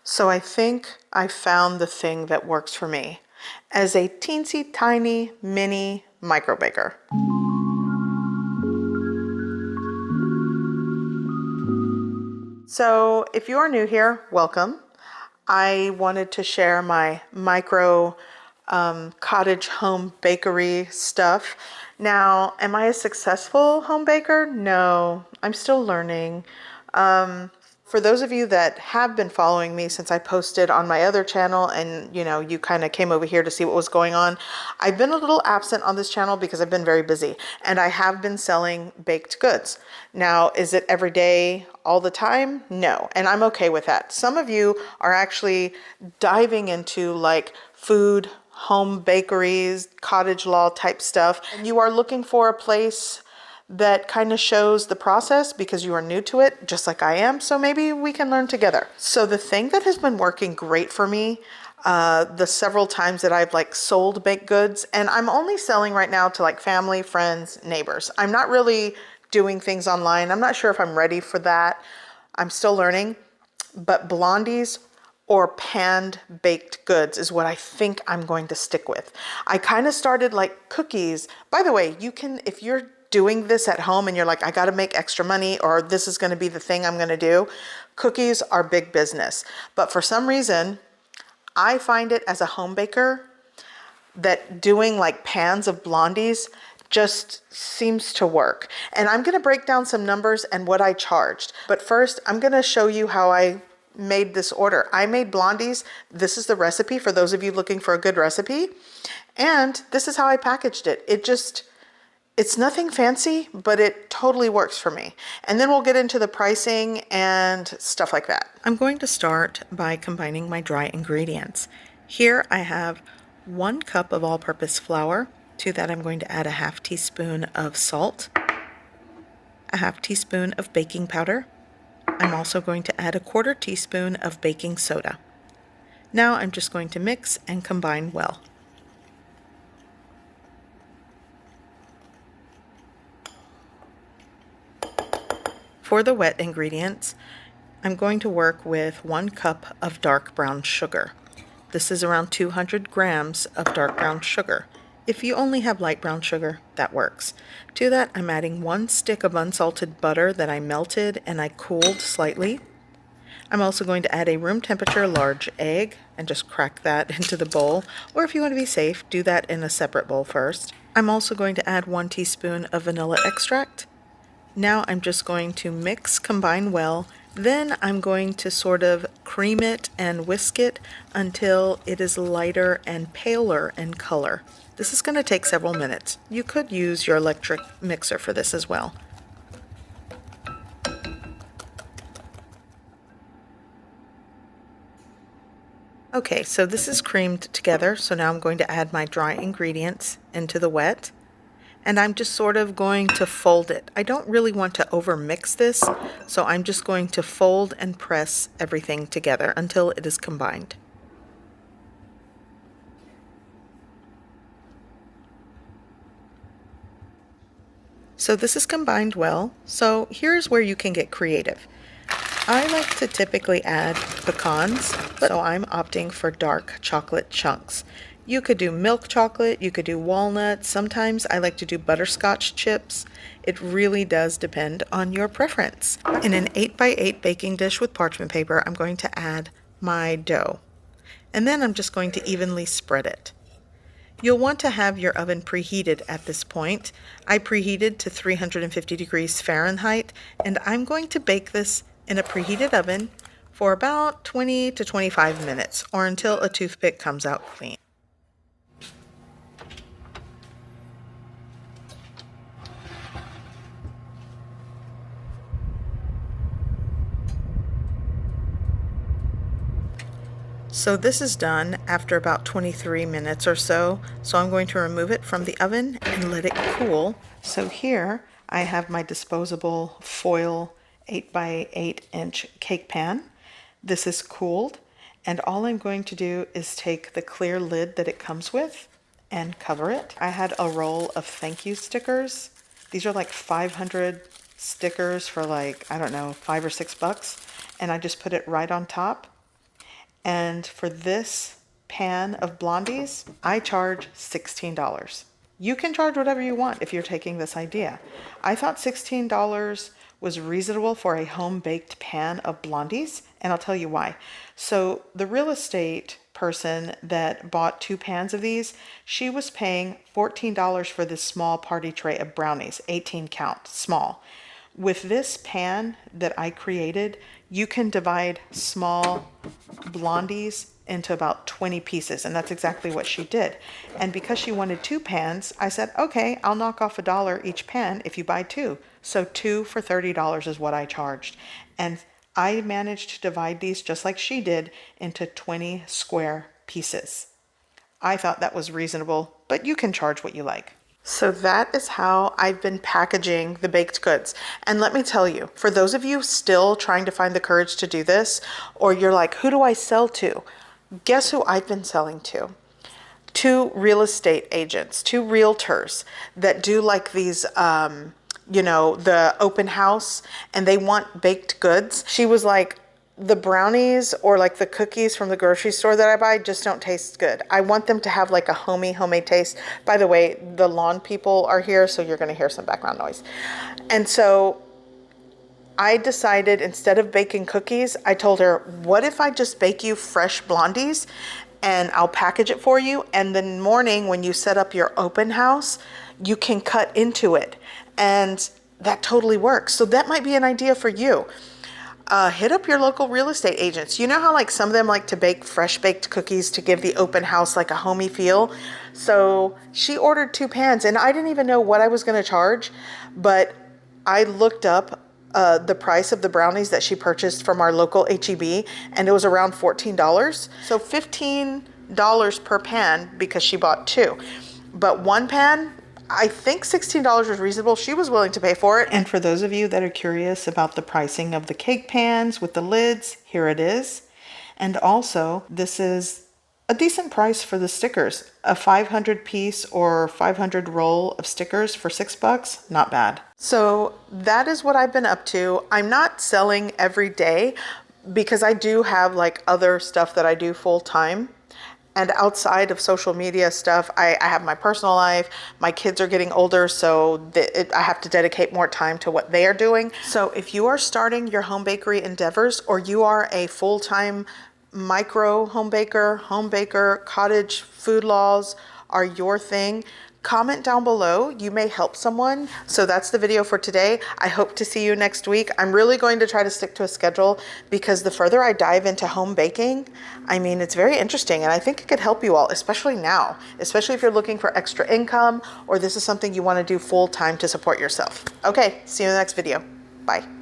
So I think I found the thing that works for me as a teensy tiny mini micro baker. So if you are new here, welcome. I wanted to share my micro cottage home bakery stuff. Now, am I a successful home baker? No, I'm still learning. For those of you that have been following me since I posted on my other channel and you kind of came over here to see what was going on, I've been a little absent on this channel because I've been very busy and I have been selling baked goods. Now, is it every day, all the time? No, and I'm okay with that. Some of you are actually diving into like food, home bakeries, cottage law type stuff, and you are looking for a place that kind of shows the process because you are new to it, just like I am. So maybe we can learn together. So the thing that has been working great for me, the several times that I've like sold baked goods, and I'm only selling right now to like family, friends, neighbors. I'm not really doing things online. I'm not sure if I'm ready for that. I'm still learning, but Blondies or panned baked goods is what I think I'm going to stick with. I kind of started like cookies. By the way, you can, if you're doing this at home and you're like, I got to make extra money, or this is going to be the thing I'm going to do, cookies are big business. But for some reason, I find it as a home baker that doing like pans of Blondies just seems to work. And I'm going to break down some numbers and what I charged. But first, I'm going to show you how I made this order. I made Blondies. This is the recipe for those of you looking for a good recipe. And this is how I packaged it. It's nothing fancy, but it totally works for me. And then we'll get into the pricing and stuff like that. I'm going to start by combining my dry ingredients. Here I have 1 cup of all-purpose flour. To that I'm going to add a half teaspoon of salt, a half teaspoon of baking powder. I'm also going to add a 1/4 teaspoon of baking soda. Now I'm just going to mix and combine well. For the wet ingredients, I'm going to work with 1 cup of dark brown sugar. This is around 200 grams of dark brown sugar. If you only have light brown sugar, that works. To that, I'm adding 1 stick of unsalted butter that I melted and I cooled slightly. I'm also going to add a room temperature large egg and just crack that into the bowl. Or if you want to be safe, do that in a separate bowl first. I'm also going to add 1 teaspoon of vanilla extract. Now I'm just going to mix, combine well, then I'm going to sort of cream it and whisk it until it is lighter and paler in color. This is going to take several minutes. You could use your electric mixer for this as well. Okay, so this is creamed together, so now I'm going to add my dry ingredients into the wet. And I'm just sort of going to fold it. I don't really want to over mix this, so I'm just going to fold and press everything together until it is combined. So this is combined well, so here's where you can get creative. I like to typically add pecans, so I'm opting for dark chocolate chunks. You could do milk chocolate, you could do walnuts, sometimes I like to do butterscotch chips. It really does depend on your preference. In an 8x8 baking dish with parchment paper, I'm going to add my dough. And then I'm just going to evenly spread it. You'll want to have your oven preheated at this point. I preheated to 350 degrees Fahrenheit, and I'm going to bake this in a preheated oven for about 20 to 25 minutes, or until a toothpick comes out clean. So this is done after about 23 minutes or so. So I'm going to remove it from the oven and let it cool. So here I have my disposable foil 8x8 inch cake pan. This is cooled, and all I'm going to do is take the clear lid that it comes with and cover it. I had a roll of thank you stickers. These are like 500 stickers for like, I don't know, $5 or $6. And I just put it right on top. And for this pan of Blondies, I charge $16. You can charge whatever you want if you're taking this idea. I thought $16 was reasonable for a home-baked pan of Blondies, and I'll tell you why. So the real estate person that bought 2 pans of these, she was paying $14 for this small party tray of brownies, 18 count, small. With this pan that I created, you can divide small Blondies into about 20 pieces, and that's exactly what she did. And because she wanted 2 pans, I said, okay, I'll knock off $1 each pan if you buy 2. So 2 for $30 is what I charged. And I managed to divide these just like she did into 20 square pieces. I thought that was reasonable, but you can charge what you like. So that is how I've been packaging the baked goods. And let me tell you, for those of you still trying to find the courage to do this, or you're like, who do I sell to? Guess who I've been selling to? 2 real estate agents, 2 realtors that do like these, the open house, and they want baked goods. She was like, the brownies or like the cookies from the grocery store that I buy just don't taste good. I want them to have like a homemade taste. By the way, the lawn people are here, so you're going to hear some background noise. And so I decided, instead of baking cookies, I told her, what if I just bake you fresh Blondies and I'll package it for you, and the morning when you set up your open house, you can cut into it. And that totally works. So that might be an idea for you. Hit up your local real estate agents. You know how like some of them like to bake fresh baked cookies to give the open house like a homey feel? So she ordered 2 pans, and I didn't even know what I was going to charge, but I looked up the price of the brownies that she purchased from our local H-E-B, and it was around $14. So $15 per pan because she bought 2. But 1 pan, I think $16 was reasonable. She was willing to pay for it. And for those of you that are curious about the pricing of the cake pans with the lids, here it is. And also, this is a decent price for the stickers. A 500 piece or 500 roll of stickers for $6, not bad. So that is what I've been up to. I'm not selling every day because I do have like other stuff that I do full time. And outside of social media stuff, I have my personal life. My kids are getting older, so I have to dedicate more time to what they are doing. So if you are starting your home bakery endeavors, or you are a full-time micro home baker, cottage food laws are your thing, comment down below. You may help someone. So that's the video for today. I hope to see you next week. I'm really going to try to stick to a schedule, because the further I dive into home baking, I mean, it's very interesting, and I think it could help you all, especially now, especially if you're looking for extra income, or this is something you want to do full time to support yourself. Okay, see you in the next video. Bye.